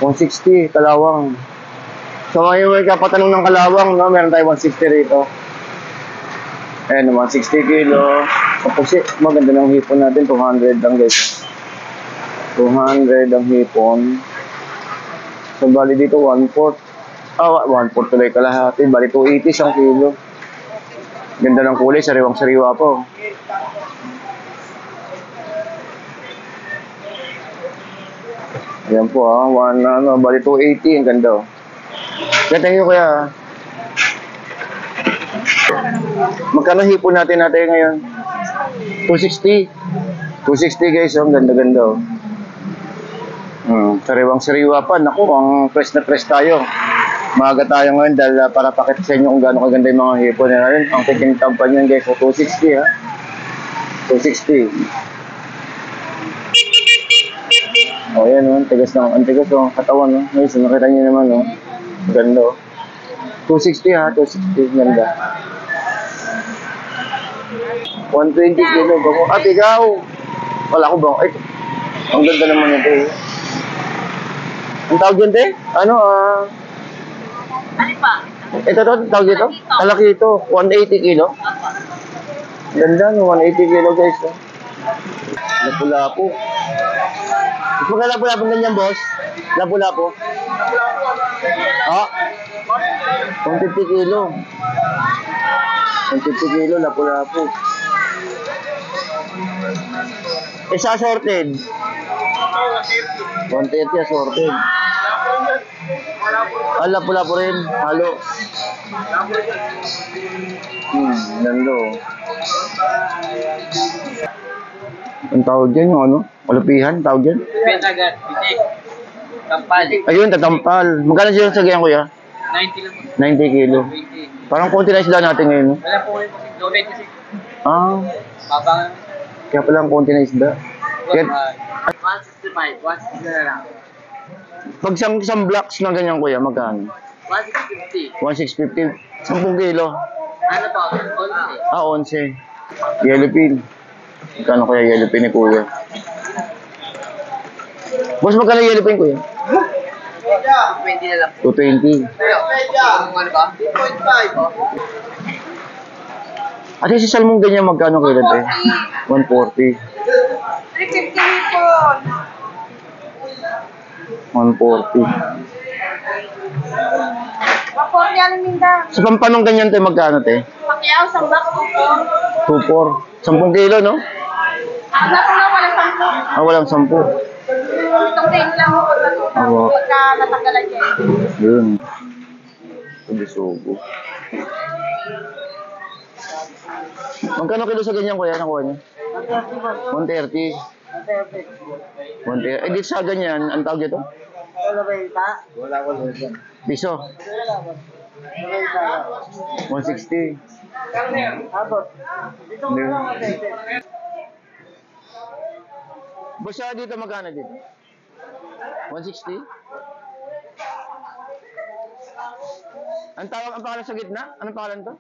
160, kalawang. So ngayon may kapatanong ng kalawang, no? Meron tayo 160 rito. Ayan, 160 kilo. Tapos maganda ng hipon natin, 200 lang guys. 200 ang hipon. So bali dito 1/4. 1/4 tuloy kalahati. Bali 280 isang kilo. Ganda ng kulay, sariwang-sariwa po. Ayan po bali 280, ang ganda. Kaya thank you kuya. Magkano hipon natin ngayon? 260. 260 guys, ang ganda-ganda. Sariwang-sariwa pa. Naku, ang press na press tayo. Maaga tayo ngayon dahil para pakita sa inyo kung gaano kaganda yung mga hipon na rin. Ang tikintampan yan guys, 260 ha. 260. Yan ang tigas ng katawan. Guys, nakita nyo naman. Ganda. 260 ha, 260. Ganda. 120 kilo. Ikaw! Wala ko ba? Ay, ang ganda naman ito. Ang tawag yun, te? Ano pa? Ito, tawag dito? Malaki ito. 180 kilo. Ganda, 180 kilo, guys. Lapu-lapu. Mas magka lapu-lapu ganyan, boss? Lapu-lapu. 150 kilo. 150 kilo, lapu-lapu. Isa assorted. 130 assorted. Lapu-lapu rin. Halo. Ganda. Ang tawag dyan yung ano? Kalupihan, tawag dyan? Tampal. Ayun, tatampal. Magkano siya sa ganyan, kuya? 90 lang. 90 kilo. 20. Parang konti na isda natin ngayon. Wala po kayo kasi donate kasi. Babang. Kaya pala ang konti na isda. 165. 160 na lang. Pag isang blocks na ganyan, kuya, magkano? 150. 1,650. 10 kilo. Ano po? 11. 11. Yellowfin. Magkano kaya yellowfin ni kuya? Boss, magkano yellowfin, kuya? 20 na lang. 220. Ano ba? 3.5. At yung si salmong ganyan, magkano kilo, te? 140. 350 po. 140. Maporti ang minda. Sa pampanong ganyan, te, magkano, te? Pakiyaw, sambak po. 2.4. 10 kilo, no? Ano po na walang 10. Walang 10. Itong tayo lang po. Pagka natanggalan niya. Yun. Subo. Magkano kilo sa ganyan, kuya? Nakuha niya? 130. 130. Dito sa ganyan, ang tawag ito? Wala. Piso. 160. Boss, dito magkano dito? 160? Ang pangalan sa gitna? Anong pangalan to?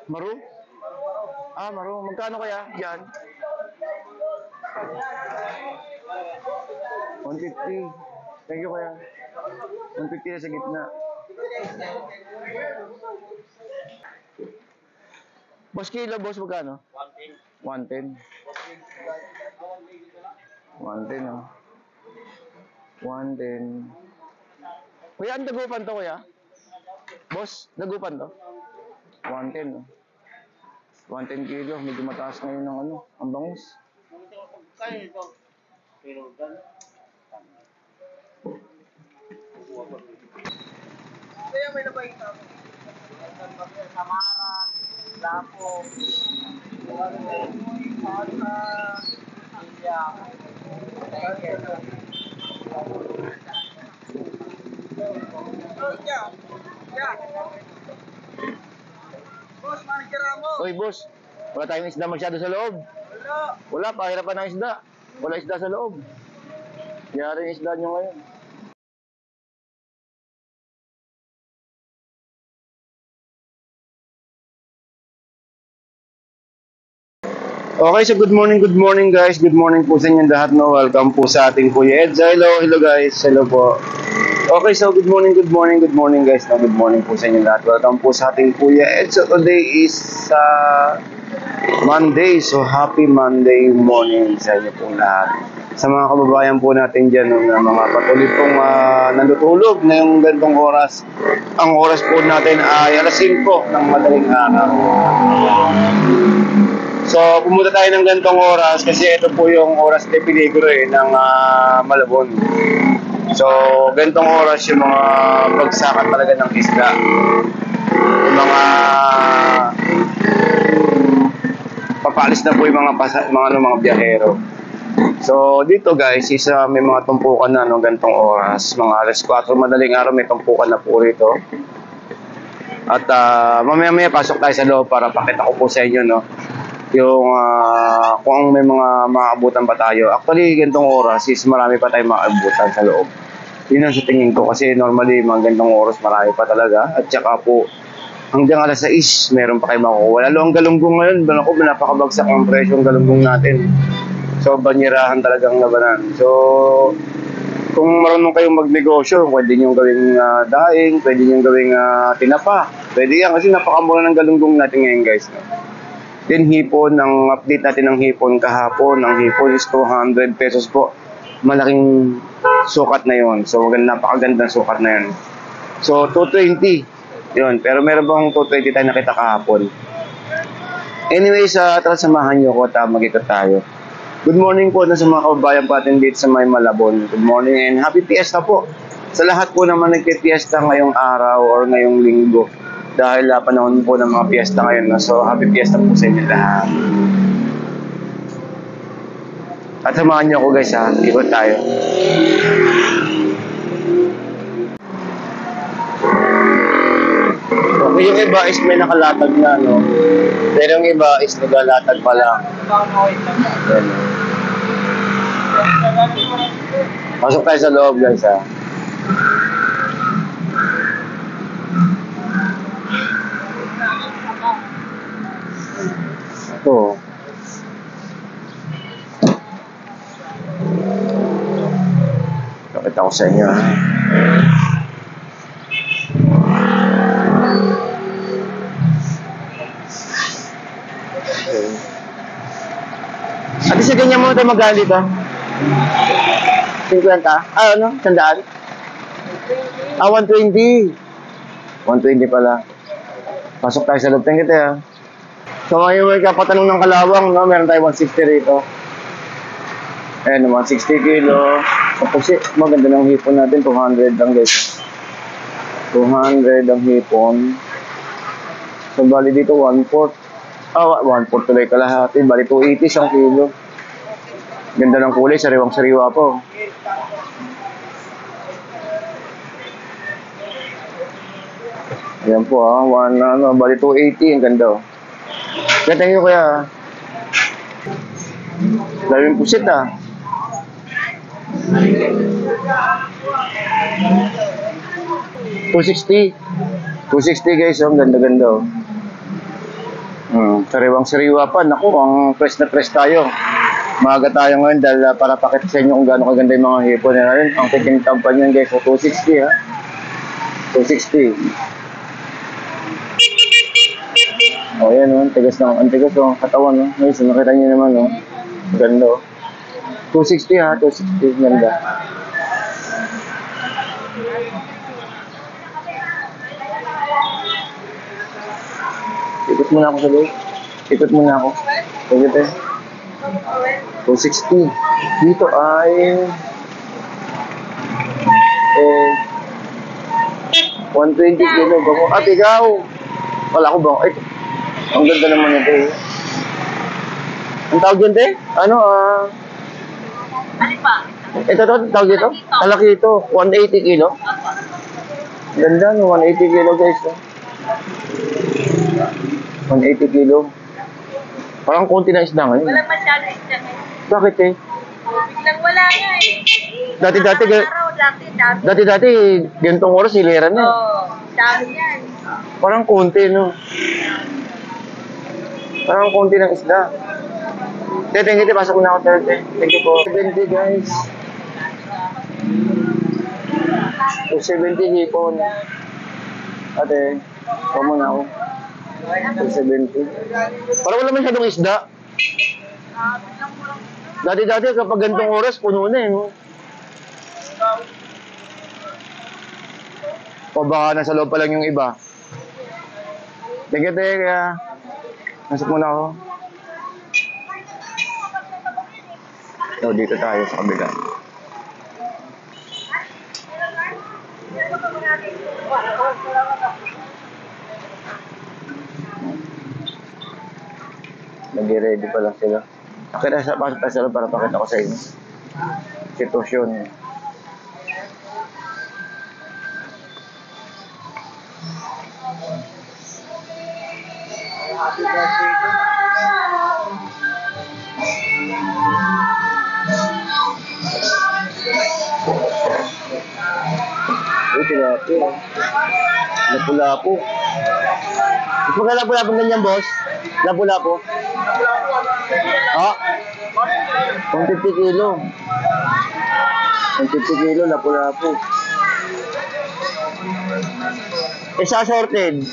Maru? Maru. Magkano kaya? Yan. 150. Thank you kaya. 150 na sa gitna. Boss, kilo, boss, magkano? 110. 110, 110. Kuya, ang dagupan to, kuya? Boss, dagupan to? 110, 110 kilo. Medyo mataas ngayon ng ang bangus. Kaya ito. Kaya may nabay ito. Samaran, Lapo, Boss, manager mo. Oy, boss. Wala tayong isda masyado sa loob. Wala, pahirapan ng isda. Wala isda sa loob. Yari yung isda nyo ngayon. Okay, so good morning guys. Good morning po sa inyo lahat, no. Welcome po sa ating Kuya Ed. Hello guys. Hello po. Okay, so good morning guys. No, good morning po sa inyo lahat. Welcome po sa ating Kuya Ed. So today is Monday. So happy Monday morning sa inyo po lahat. Sa mga kababayan po natin dyan, no, na mga patuloy pong nandutulog na yung gantong oras. Ang oras po natin ay alas 5 ng madaling araw. So, pumunta tayo ng gantong oras kasi ito po yung oras de peligro ng Malabon. So, gantong oras yung mga bagsakan talaga ng isda. Yung mga papalis na po yung mga biyahero. So, dito guys, may mga tumpukan na gantong oras. Mga alas 4 madaling araw may tumpukan na po rito. At mamaya-maya pasok tayo sa loob para pakita ko po sa inyo, no, yung kung may mga maabutan pa tayo. Actually, gantong oras is marami pa tayong maabutan sa loob. Yun ang sa tingin ko kasi normally mga gantong oras marami pa talaga. At saka po, hanggang alas 6, meron pa kayo makukuha. Lalo ang galunggong ngayon, napakabagsak ang presyo ng galunggong natin. So, banyerahan talagang labanan. So, kung marunong kayong magnegosyo, pwede nyo gawing daing, pwede nyo gawing tinapa. Pwede yan kasi napakamura ng galunggong natin ngayon guys. No? Then hipon, ang update natin ng hipon kahapon, ang hipon is 200 pesos po. Malaking sukat na yon. So napakagandang sukat na yun. So 220 yun. Pero meron bang 220 tayo nakita kahapon? Anyways, tara samahan nyo ko at mag-ikot tayo. Good morning po na sa mga kababayan po atin dito sa may Malabon. Good morning and happy fiesta po. Sa lahat po naman nagpipiesta ngayong araw or ngayong linggo. Dahil panahon po ng mga piyesta ngayon. So, happy fiesta po sa inyo lahat. At samahan niyo ako guys ha. Ikot tayo. Okay, yung iba is may nakalatag na, no? Pero yung iba is nagalatag pa lang. Ayan. Pasok tayo sa loob guys ha. Ito. Pakita ko sa inyo. Ate, sa ganyan mo ito magkano dito? 50? Ano? 100? 120. 120 pala. Pasok tayo sa loob. Thank you, ha. So ngayon may kapatanong ng kalawang, no? Meron tayo 160 rito. Ayan, 160 kilo. Tapos maganda ng hipon natin, 200 lang guys. 200 ang hipon. So bali dito 1/4. 1/4 tuloy kalahati. Bali 280 isang kilo. Ganda ng kulay, sariwang-sariwa po. Ayan po bali 280, ang ganda oh. Kaya thank you kuya. Daming pusit 260. 260 guys, ang ganda-ganda oh. Sariwang-sariwa pa. Naku, ang press na press tayo. Maaga tayo ngayon dahil para pakita sa inyo kung gaano kaganda yung mga hipon na rin. Ang tikintab pa niyan guys, 260 ha. 260. Oh, yan oh, ang tigas ng katawan oh. Guys, nakita niyo naman oh. Ganda oh. 260 ha, 260, ganda. Ikot muna ako sa loob. Ikot muna ako. Ikot 260. Dito ay 120 kilo bango. Ikaw! Wala ko ba? Ay, ang ganda naman ito eh. Ang tawag yun, te? Ano, Ano pa? ito, tawag dito? Kalaki ito. 180 kilo. Ganda, no? 180 kilo, guys. 180 kilo. Parang konti na isda ngayon. Wala masyado isda ngayon. Bakit, eh? Biglang wala nga eh. Dati, ganitong oras, hilera na. Oo, dami yan. Parang konti, no? Parang konti ng isda. Thank you, pasok na ako, 30. Thank you po. 70 guys. 270 hipon. Ate, huwag mo na ako. 270. Parang wala masyadong isda. Dati-dati kapag ganitong oras, puno na eh. No? O baka nasa loob pa lang yung iba. Teka. Nasok muna ako. So, dito tayo sa kabila. Nag-ready pa lang sila. Kaya pasok tayo sa loob para pakita ko sa inyo. Sitwasyon. Uy, tilapia. Lapu-lapu. Mas magkala lapu-lapu ganyan, boss? Lapu-lapu. Ah? 150 kilo. 150 kilo, lapu-lapu. Isa assorted.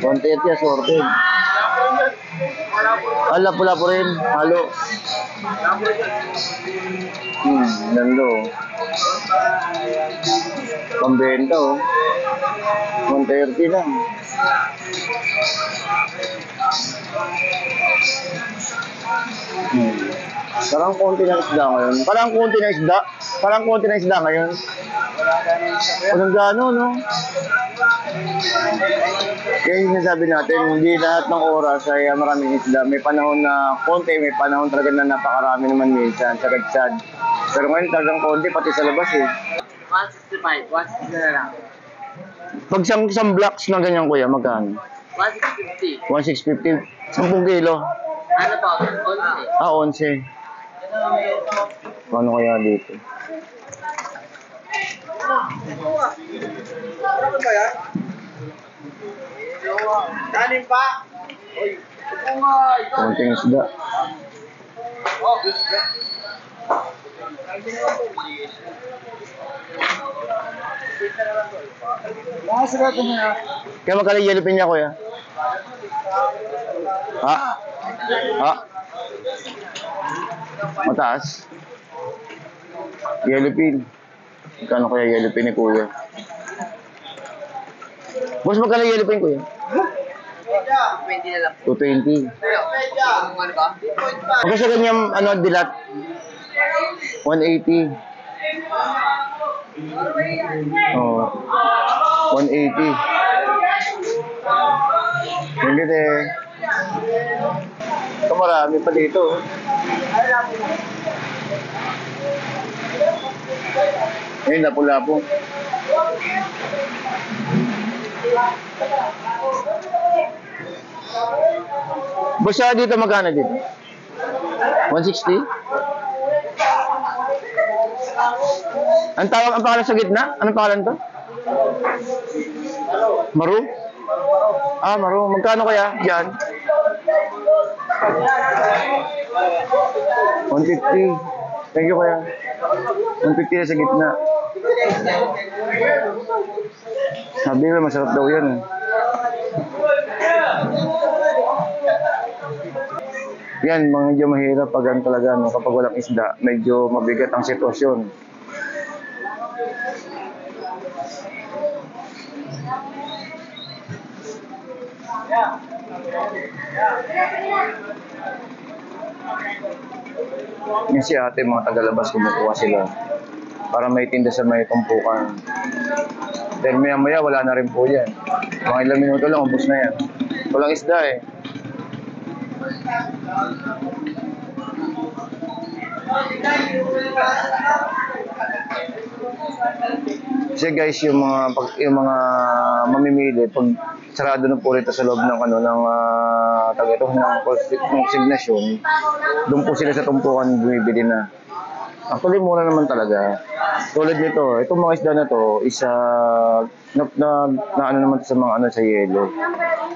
130 assorted. Ah, lapu-lapu rin. Halo. Nando. Pambenta oh. 130 lang. Parang konti ng isda ngayon. Parang konti ng isda ngayon. Walang gano'n, no? Kaya yung sinasabi natin, hindi lahat ng oras ay maraming isda. May panahon na konti, may panahon talaga na napakarami naman minsan, sagad-sad. Pero ngayon talagang konti, pati sa labas eh. 165, 160 na lang. Pag isang blocks na ganyan kuya, magkano? 150. 1,650. 10 kilo. Ano pa? 11. 11. Paano kaya dito? Ano ba yan? Kanin pa? Uy, ito nga. Konting isda. Oh, Nakasarado mo na. Kaya magkano yung yellow pin niya kuya? Ha? Ha? Mataas? Yellow pin. Magkano kaya yellow pin ni kuya? Boss, magkano yellow pin kuya? 20 na lang. 220. Ano ba? Okay sa ganyan, dilat? 180. Oh. 180. Hindi eh. Ito marami pa dito. Ayun, lapu-lapu. Basta dito magkano dito? 160? Ang pangalan sa gitna? Anong pangalan to? Maru? Ah, Maru. Magkano kaya diyan? 150. Thank you kaya. 150 na sa gitna. Sabi mo, masarap daw yan eh. Yan, medyo mahirap pag ano talaga, no? Kapag walang isda, medyo mabigat ang sitwasyon. Yan si ate, mga tagalabas, kumukuha sila para may tinda sa may tumpukan. Then maya-maya, wala na rin po yan. Mga ilang minuto lang, ubos na yan. Walang isda eh. Kasi guys, yung mga mamimili pag sarado na po rito sa loob ng konsignasyon, doon po sila sa tumpukan bumibili na. Actually, mura naman talaga. Tulad nito, itong mga isda na to is na ano naman to sa mga ano sa yelo.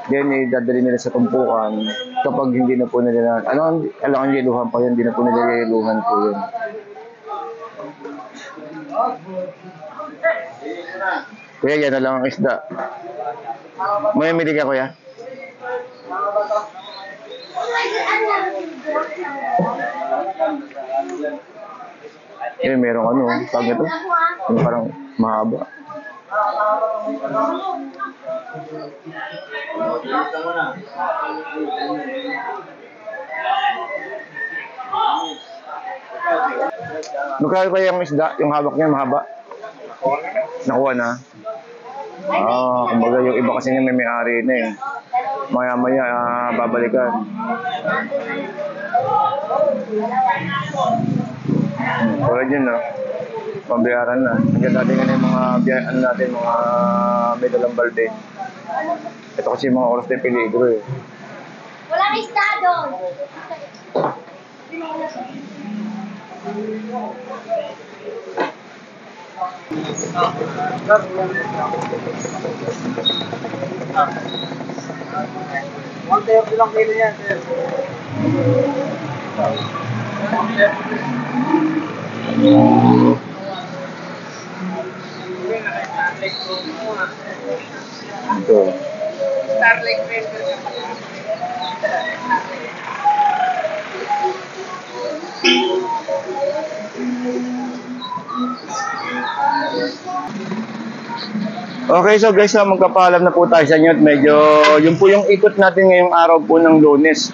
Then dadali nila sa tumpukan kapag hindi na po nila alangan yeluhan pa yun, hindi na po nila yeluhan po yun. Kuya, yan na lang ang isda. May mili ka, kuya? Merong ano, tawag ito? Yung parang mahaba. Magkano kaya yung isda? Yung hawak niya mahaba? Nakuha na? Kumbaga yung iba kasi nga may-ari na eh. Maya-maya babalikan. Tulad yun, no? Pambayaran na. Nandiyan natin nga yung mga ano natin, mga may dalang balde. Ito kasi mga oras na peligro eh. Walang isda doon. Ilang kilo yan, sir? Ito. Starlink Ranger ka pala. Okay, so guys, magpapaalam na po tayo sa inyo at medyo, yun po yung ikot natin ngayong araw po ng Lunes.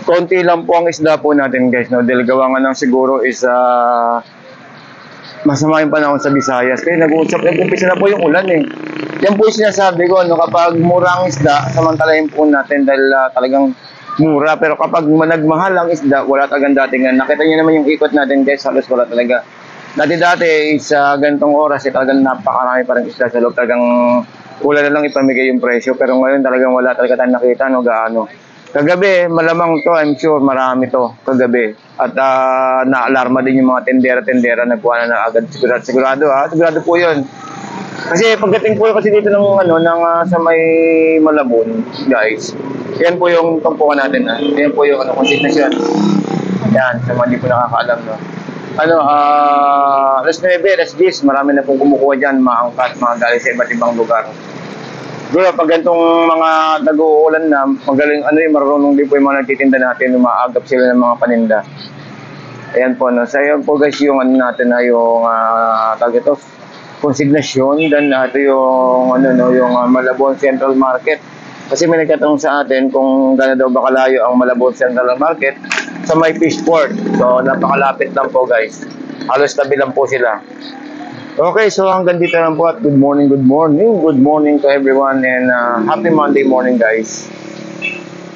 Konti lang po ang isda po natin guys, no? Dahil gawa nga ng siguro is masama yung panahon sa Visayas. Kaya nag-umpisa na po yung ulan eh. Yan po yung sinasabi ko, no? Kapag mura ang isda, samantalahin po natin dahil talagang mura. Pero kapag nagmahal ang isda, wala talagang datingan. Nakita niyo naman yung ikot natin guys, halos wala talaga. Dati-dati is ganitong oras, talagang napakarami pa rin isda sa loob. Talagang wala na lang ipamigay yung presyo. Pero ngayon talagang wala talaga tayong nakita, no, gaano. Kagabi, malamang to, I'm sure marami to kagabi. At na-alarma din yung mga tendera-tendera, nagkuha na agad. Sigurado po yun. Kasi pagdating po kasi dito ng sa may Malabon, guys. Yan po yung tumpukan natin, ha. Yan po yung consignation. Yan, sa mga hindi po nakakaalam, no. Alas 9, alas 10, marami na pong kumukuha dyan, maangkat, mga galing sa iba't ibang lugar. Doon, pag ganitong mga nag-uulan na, magaling, marunong din po yung mga nagtitinda natin, umaagap sila ng mga paninda. Ayan po, no. So, ayan po guys, yung natin na yung, tawag ito, consignation, then ito yung, yung Malabon Central Market. Kasi may nagtatanong sa atin kung gano'n daw ba kalayo ang Malabon Central Market sa may Fishport. So, napakalapit lang po guys. Halos tabi lang po sila. Okay, so hanggang dito lang po at good morning to everyone and happy Monday morning guys.